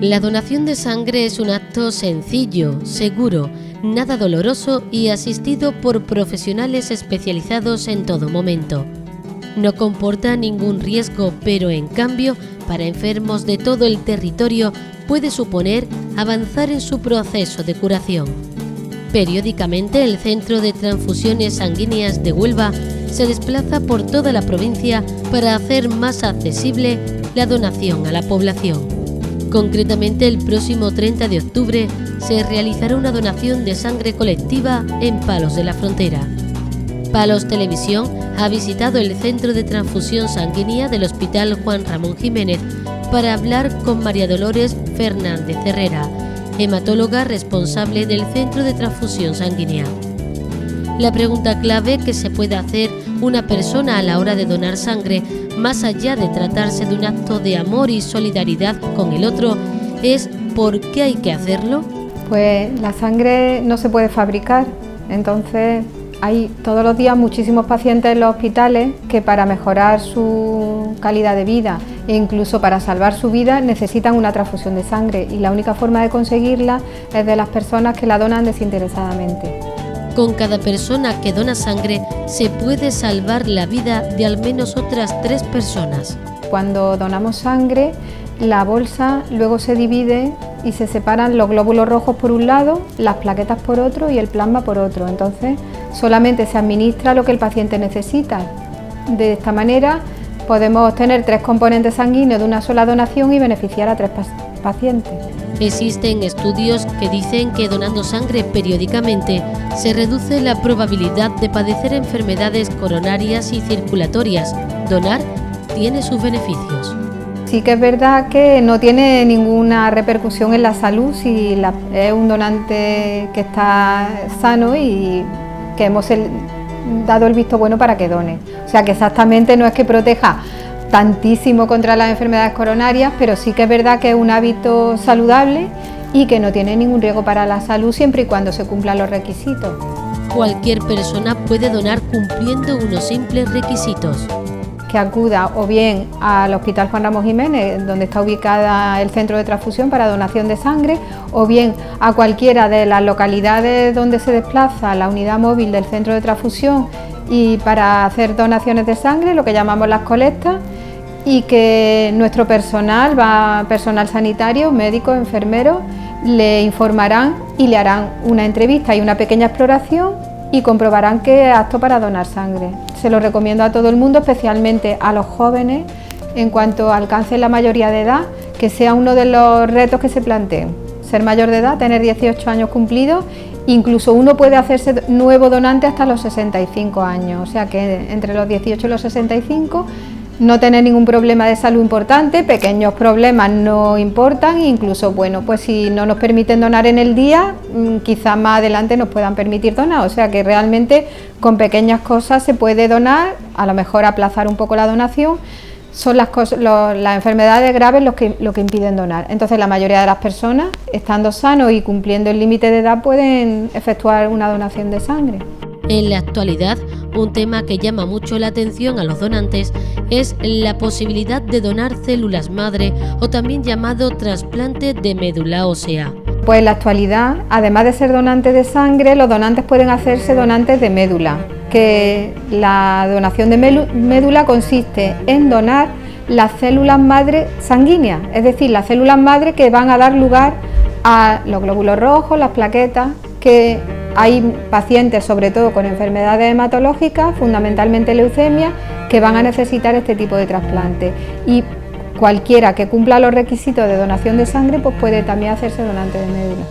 La donación de sangre es un acto sencillo, seguro, nada doloroso y asistido por profesionales especializados en todo momento. No comporta ningún riesgo, pero en cambio, para enfermos de todo el territorio puede suponer avanzar en su proceso de curación. Periódicamente, el Centro de Transfusiones Sanguíneas de Huelva se desplaza por toda la provincia para hacer más accesible la donación a la población. Concretamente, el próximo 30 de octubre se realizará una donación de sangre colectiva en Palos de la Frontera. Palos Televisión ha visitado el Centro de Transfusión Sanguínea del Hospital Juan Ramón Jiménez para hablar con María Dolores Fernández Herrera, hematóloga responsable del Centro de Transfusión Sanguínea. La pregunta clave que se puede hacer una persona a la hora de donar sangre, más allá de tratarse de un acto de amor y solidaridad con el otro, es ¿por qué hay que hacerlo? Pues la sangre no se puede fabricar, entonces hay todos los días muchísimos pacientes en los hospitales que para mejorar su calidad de vida e incluso para salvar su vida necesitan una transfusión de sangre, y la única forma de conseguirla es de las personas que la donan desinteresadamente. Con cada persona que dona sangre se puede salvar la vida de al menos otras 3 personas. Cuando donamos sangre, la bolsa luego se divide y se separan los glóbulos rojos por un lado, las plaquetas por otro y el plasma por otro. Entonces, solamente se administra lo que el paciente necesita. De esta manera, podemos obtener 3 componentes sanguíneos de una sola donación y beneficiar a 3 pacientes. Existen estudios que dicen que donando sangre periódicamente se reduce la probabilidad de padecer enfermedades coronarias y circulatorias. Donar tiene sus beneficios. Sí que es verdad que no tiene ninguna repercusión en la salud si es un donante que está sano y que hemos dado el visto bueno para que done. O sea que exactamente no es que proteja tantísimo contra las enfermedades coronarias, pero sí que es verdad que es un hábito saludable y que no tiene ningún riesgo para la salud siempre y cuando se cumplan los requisitos. Cualquier persona puede donar cumpliendo unos simples requisitos. Que acuda o bien al Hospital Juan Ramón Jiménez, donde está ubicada el centro de transfusión para donación de sangre, o bien a cualquiera de las localidades donde se desplaza la unidad móvil del centro de transfusión y para hacer donaciones de sangre, lo que llamamos las colectas, y que nuestro personal, personal sanitario, médicos, enfermeros, le informarán y le harán una entrevista y una pequeña exploración y comprobarán que es apto para donar sangre. Se lo recomiendo a todo el mundo, especialmente a los jóvenes, en cuanto alcancen la mayoría de edad, que sea uno de los retos que se planteen. Ser mayor de edad, tener 18 años cumplidos, incluso uno puede hacerse nuevo donante hasta los 65 años, o sea que entre los 18 y los 65 no tener ningún problema de salud importante, pequeños problemas no importan, incluso bueno, pues si no nos permiten donar en el día, quizás más adelante nos puedan permitir donar, o sea que realmente con pequeñas cosas se puede donar, a lo mejor aplazar un poco la donación. Son las enfermedades graves lo que impiden donar. Entonces la mayoría de las personas, estando sanos y cumpliendo el límite de edad, pueden efectuar una donación de sangre. En la actualidad, un tema que llama mucho la atención a los donantes es la posibilidad de donar células madre, o también llamado trasplante de médula ósea. Pues en la actualidad, además de ser donantes de sangre, los donantes pueden hacerse donantes de médula, que la donación de médula consiste en donar las células madre sanguíneas, es decir, las células madre que van a dar lugar a los glóbulos rojos, las plaquetas, que hay pacientes, sobre todo con enfermedades hematológicas, fundamentalmente leucemia, que van a necesitar este tipo de trasplante. Y cualquiera que cumpla los requisitos de donación de sangre, pues puede también hacerse donante de médula.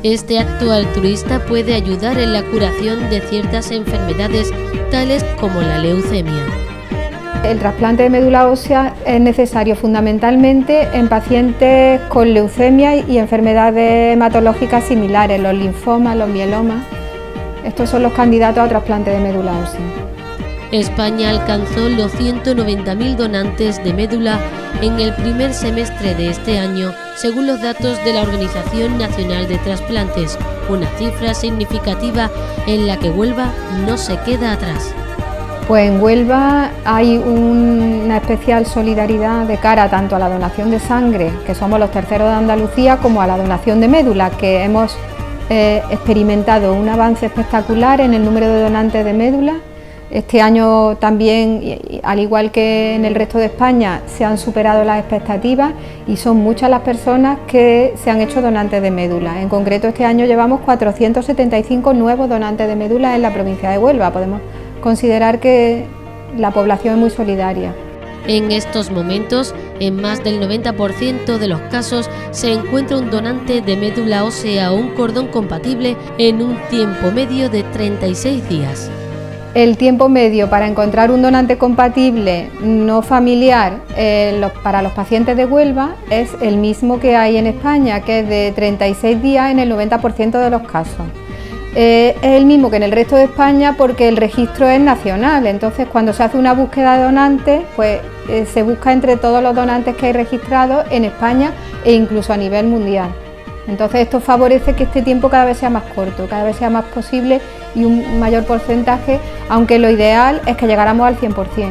Este acto altruista puede ayudar en la curación de ciertas enfermedades, tales como la leucemia. El trasplante de médula ósea es necesario fundamentalmente en pacientes con leucemia y enfermedades hematológicas similares, los linfomas, los mielomas. Estos son los candidatos a trasplante de médula ósea. España alcanzó los 190.000 donantes de médula en el primer semestre de este año, según los datos de la Organización Nacional de Trasplantes, una cifra significativa en la que Huelva no se queda atrás. Pues en Huelva hay una especial solidaridad de cara tanto a la donación de sangre, que somos los terceros de Andalucía, como a la donación de médula, que hemos experimentado un avance espectacular en el número de donantes de médula. Este año también, al igual que en el resto de España, se han superado las expectativas y son muchas las personas que se han hecho donantes de médula. En concreto, este año llevamos 475 nuevos donantes de médula en la provincia de Huelva. Podemos considerar que la población es muy solidaria. En estos momentos, en más del 90% de los casos, se encuentra un donante de médula ósea o un cordón compatible en un tiempo medio de 36 días. El tiempo medio para encontrar un donante compatible no familiar para los pacientes de Huelva es el mismo que hay en España, que es de 36 días en el 90% de los casos. Es el mismo que en el resto de España porque el registro es nacional, entonces cuando se hace una búsqueda de donantes, pues se busca entre todos los donantes que hay registrados en España e incluso a nivel mundial. Entonces esto favorece que este tiempo cada vez sea más corto, cada vez sea más posible y un mayor porcentaje, aunque lo ideal es que llegáramos al 100%.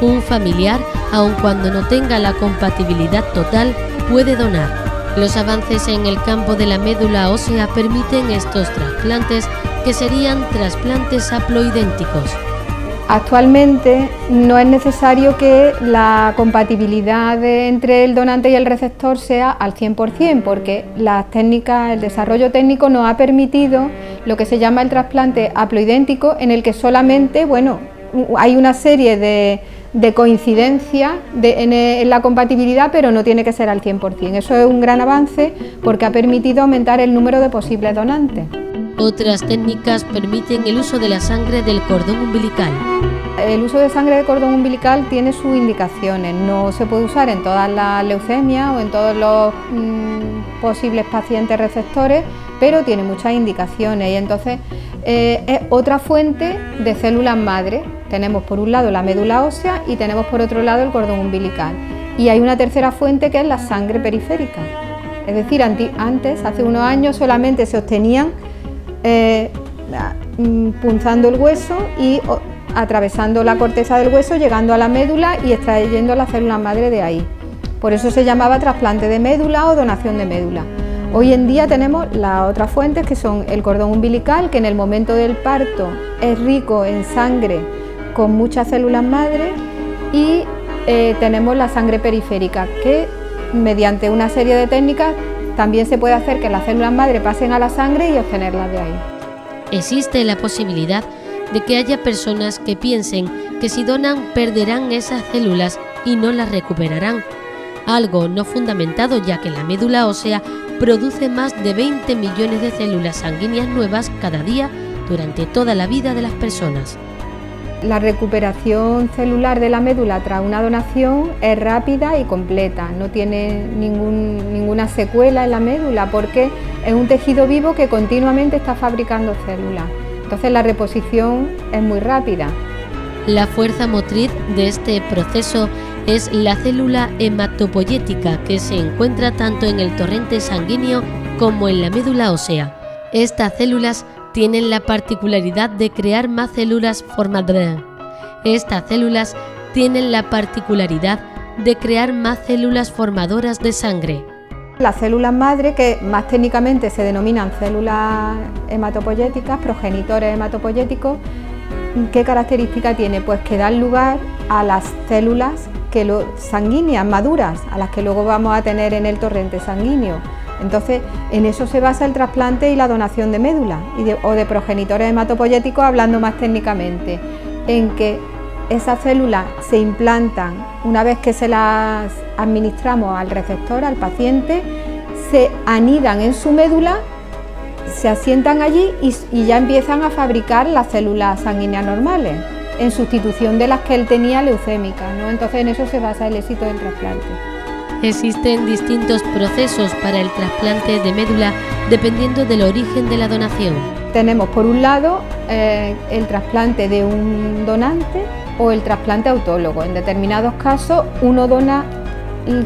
Un familiar, aun cuando no tenga la compatibilidad total, puede donar. Los avances en el campo de la médula ósea permiten estos trasplantes, que serían trasplantes haploidénticos. Actualmente no es necesario que la compatibilidad entre el donante y el receptor sea al 100%, porque las técnicas, el desarrollo técnico nos ha permitido lo que se llama el trasplante haploidéntico, en el que solamente, hay una serie de coincidencias en la compatibilidad, pero no tiene que ser al 100%. Eso es un gran avance porque ha permitido aumentar el número de posibles donantes. Otras técnicas permiten el uso de la sangre del cordón umbilical. El uso de sangre de cordón umbilical tiene sus indicaciones, no se puede usar en todas las leucemias o en todos los posibles pacientes receptores, pero tiene muchas indicaciones y entonces es otra fuente de células madre. Tenemos por un lado la médula ósea y tenemos por otro lado el cordón umbilical. Y hay una tercera fuente que es la sangre periférica. Es decir, antes, hace unos años, solamente se obtenían punzando el hueso y atravesando la corteza del hueso, llegando a la médula y extrayendo las células madre de ahí. Por eso se llamaba trasplante de médula o donación de médula. Hoy en día tenemos las otras fuentes, que son el cordón umbilical, que en el momento del parto es rico en sangre con muchas células madre, y tenemos la sangre periférica, que mediante una serie de técnicas también se puede hacer que las células madre pasen a la sangre y obtenerlas de ahí. Existe la posibilidad de que haya personas que piensen que si donan perderán esas células y no las recuperarán. Algo no fundamentado, ya que la médula ósea produce más de 20 millones de células sanguíneas nuevas cada día durante toda la vida de las personas. La recuperación celular de la médula tras una donación es rápida y completa, no tiene ninguna secuela en la médula porque es un tejido vivo que continuamente está fabricando células. Entonces la reposición es muy rápida. La fuerza motriz de este proceso es la célula hematopoyética, que se encuentra tanto en el torrente sanguíneo como en la médula ósea. Estas células tienen la particularidad de crear más células formadoras. Estas células tienen la particularidad de crear más células formadoras de sangre. Las células madre, que más técnicamente se denominan células hematopoyéticas, progenitores hematopoyéticos, ¿qué característica tiene? Pues que dan lugar a las células sanguíneas maduras, a las que luego vamos a tener en el torrente sanguíneo. Entonces, en eso se basa el trasplante y la donación de médula o de progenitores hematopoyéticos, hablando más técnicamente, en que esas células se implantan una vez que se las administramos al receptor, al paciente, se anidan en su médula, se asientan allí y ya empiezan a fabricar las células sanguíneas normales, en sustitución de las que él tenía leucémicas, ¿no? Entonces, en eso se basa el éxito del trasplante. Existen distintos procesos para el trasplante de médula dependiendo del origen de la donación. Tenemos por un lado el trasplante de un donante o el trasplante autólogo. En determinados casos uno dona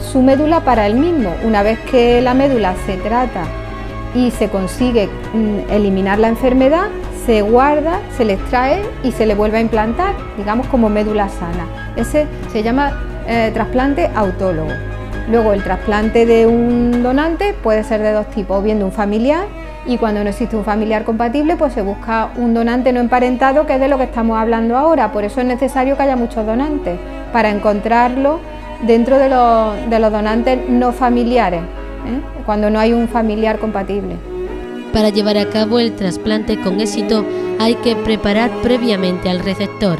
su médula para él mismo. Una vez que la médula se trata y se consigue eliminar la enfermedad, se guarda, se le extrae y se le vuelve a implantar, digamos como médula sana. Ese se llama trasplante autólogo. Luego el trasplante de un donante puede ser de dos tipos, o bien de un familiar, y cuando no existe un familiar compatible pues se busca un donante no emparentado, que es de lo que estamos hablando ahora. Por eso es necesario que haya muchos donantes, para encontrarlo dentro de los donantes no familiares, cuando no hay un familiar compatible. Para llevar a cabo el trasplante con éxito hay que preparar previamente al receptor.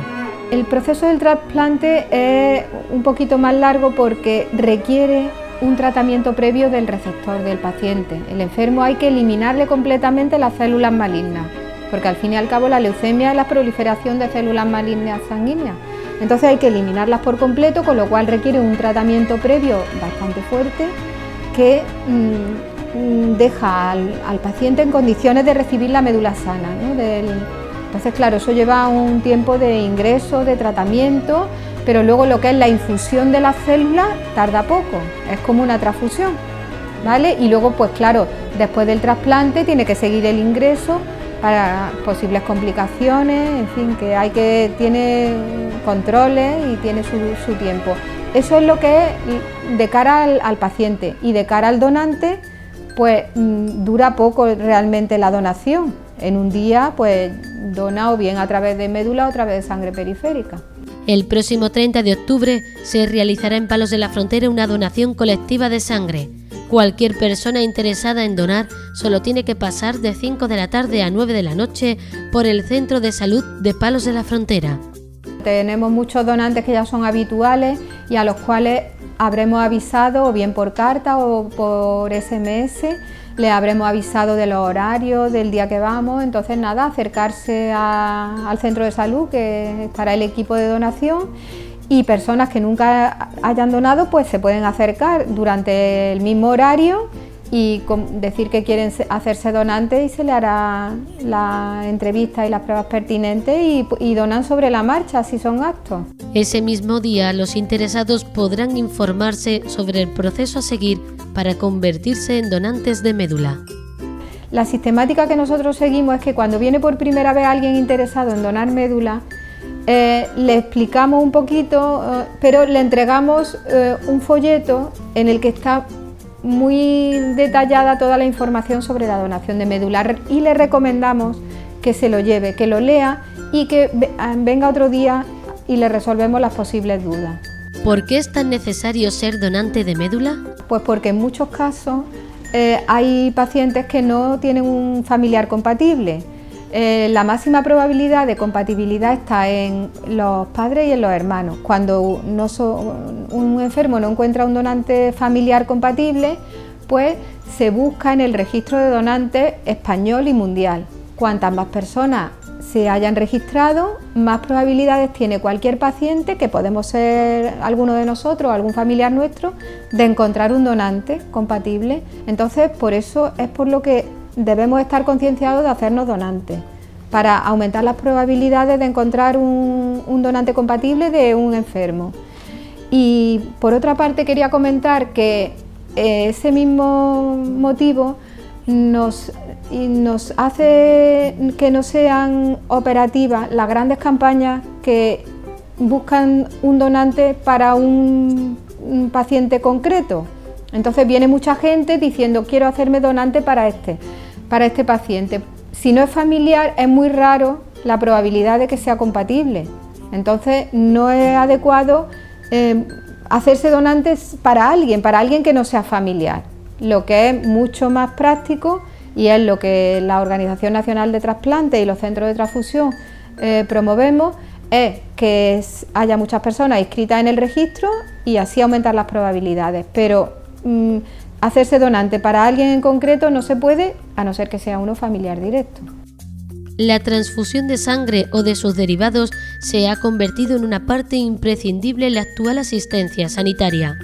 El proceso del trasplante es un poquito más largo porque requiere un tratamiento previo del receptor, del paciente. El enfermo hay que eliminarle completamente las células malignas, porque al fin y al cabo la leucemia es la proliferación de células malignas sanguíneas. Entonces hay que eliminarlas por completo, con lo cual requiere un tratamiento previo bastante fuerte que deja al paciente en condiciones de recibir la médula sana, ¿no? Entonces, claro, eso lleva un tiempo de ingreso, de tratamiento, pero luego lo que es la infusión de las células tarda poco, es como una transfusión, ¿vale? Y luego, pues claro, después del trasplante tiene que seguir el ingreso para posibles complicaciones, en fin, tiene controles y tiene su tiempo. Eso es lo que es de cara al paciente, y de cara al donante, pues dura poco realmente la donación. En un día pues dona o bien a través de médula o a través de sangre periférica. El próximo 30 de octubre se realizará en Palos de la Frontera una donación colectiva de sangre. Cualquier persona interesada en donar solo tiene que pasar de 5 de la tarde a 9 de la noche por el Centro de Salud de Palos de la Frontera. Tenemos muchos donantes que ya son habituales y a los cuales habremos avisado o bien por carta o por SMS, le habremos avisado de los horarios, del día que vamos. Entonces nada, acercarse al centro de salud, que estará el equipo de donación, y personas que nunca hayan donado pues se pueden acercar durante el mismo horario y decir que quieren hacerse donantes, y se le hará la entrevista y las pruebas pertinentes y donan sobre la marcha si son aptos. Ese mismo día los interesados podrán informarse sobre el proceso a seguir para convertirse en donantes de médula. La sistemática que nosotros seguimos es que cuando viene por primera vez alguien interesado en donar médula, le explicamos un poquito, pero le entregamos un folleto en el que está muy detallada toda la información sobre la donación de médula, y le recomendamos que se lo lleve, que lo lea y que venga otro día y le resolvemos las posibles dudas. ¿Por qué es tan necesario ser donante de médula? Pues porque en muchos casos hay pacientes que no tienen un familiar compatible. La máxima probabilidad de compatibilidad está en los padres y en los hermanos. Cuando un enfermo no encuentra un donante familiar compatible, pues se busca en el registro de donantes español y mundial. Cuantas más personas se hayan registrado, más probabilidades tiene cualquier paciente, que podemos ser alguno de nosotros o algún familiar nuestro, de encontrar un donante compatible. Entonces, por eso es por lo que debemos estar concienciados de hacernos donantes, para aumentar las probabilidades de encontrar un donante compatible de un enfermo. Y por otra parte quería comentar que ese mismo motivo nos hace que no sean operativas las grandes campañas que buscan un donante para un paciente concreto. Entonces viene mucha gente diciendo: quiero hacerme donante para este paciente. Si no es familiar, es muy raro la probabilidad de que sea compatible. Entonces no es adecuado hacerse donantes para alguien que no sea familiar. Lo que es mucho más práctico, y es lo que la Organización Nacional de Trasplantes y los centros de transfusión promovemos, es que haya muchas personas inscritas en el registro y así aumentar las probabilidades. Pero hacerse donante para alguien en concreto no se puede, a no ser que sea uno familiar directo. La transfusión de sangre o de sus derivados se ha convertido en una parte imprescindible en la actual asistencia sanitaria.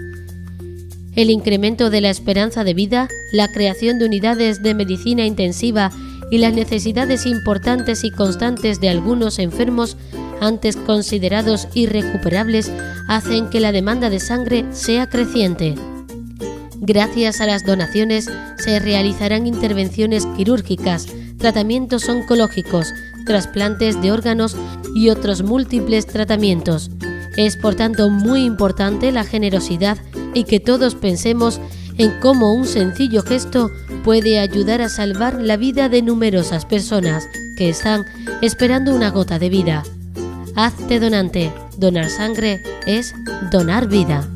El incremento de la esperanza de vida, la creación de unidades de medicina intensiva y las necesidades importantes y constantes de algunos enfermos, antes considerados irrecuperables, hacen que la demanda de sangre sea creciente. Gracias a las donaciones se realizarán intervenciones quirúrgicas, tratamientos oncológicos, trasplantes de órganos y otros múltiples tratamientos. Es por tanto muy importante la generosidad y que todos pensemos en cómo un sencillo gesto puede ayudar a salvar la vida de numerosas personas que están esperando una gota de vida. Hazte donante. Donar sangre es donar vida.